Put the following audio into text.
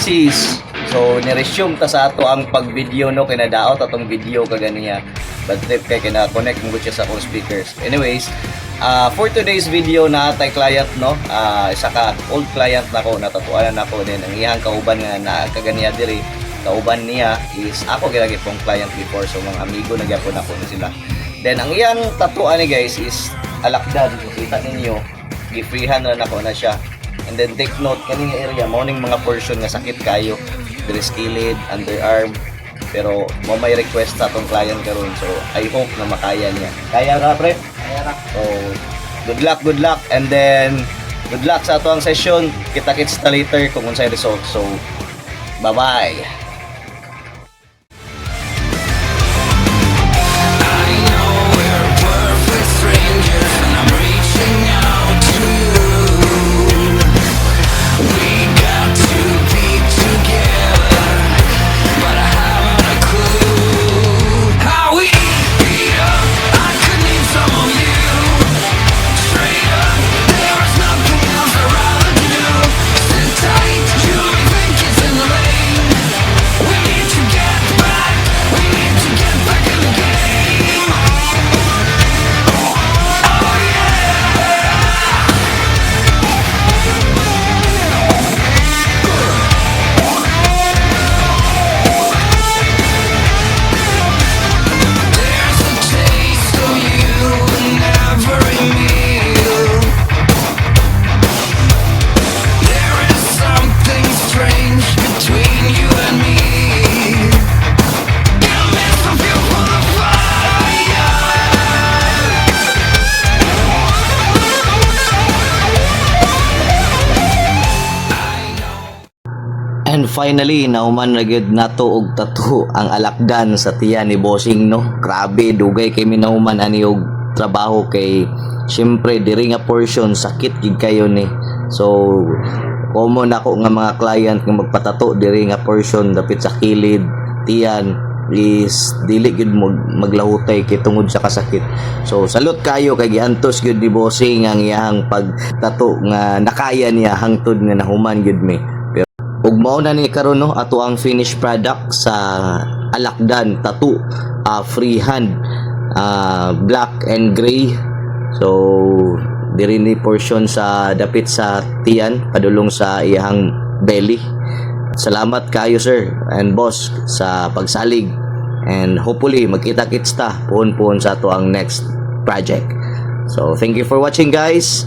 sis. So ni-resume ta sa ato ang pag-video no, kinadaot atong video kaganiya. Bad trip kay kina-connect mo siya sa akong speakers. Anyways, for today's video na tay client no, isa ka old client nako, natatuanan ako din ang iyang kauban nga na kaganiya diri. Kauban niya is ako gilagi pong client before, so mga amigo na gyapon ako na sila. Then ang iyang tatuan ni guys is alakdan, kita ninyo, gi-freehand na nako na siya. And then take note kaning area mo ning mga portion nga sakit kayo, diri skillet, underarm. Pero mo may request sa atong client karon, so I hope na makaya niya. Kaya ra pre? Kaya ra. So good luck and then good luck sa atong session. Kita-kits ta later kung unsay result. So bye-bye. And finally, nauman na gyud nato og tattoo ang alakdan sa tiyan ni Bossing no. Grabe, dugay kay minauman ani og trabaho kay syempre diri nga portion sakit gid kayo ni. So common ako nga mga client nga magpatato diri nga portion dapit sa kilid, tiyan is dili gid maglahutay kay tungod sa kasakit. So salute kayo kay giantos gyud ni Bossing ang iyang pagtato nga nakaya niya hangtod nga nahuman gyud mi. Ug mao na ni karon no ato ang finished product sa alakdan tattoo, freehand, black and gray. So diri ni portion sa dapit sa tiyan padulong sa iyang belly. Salamat kayo sir and boss sa pagsalig, and hopefully magkita-kits ta puhon-puhon sa ato ang next project. So thank you for watching guys.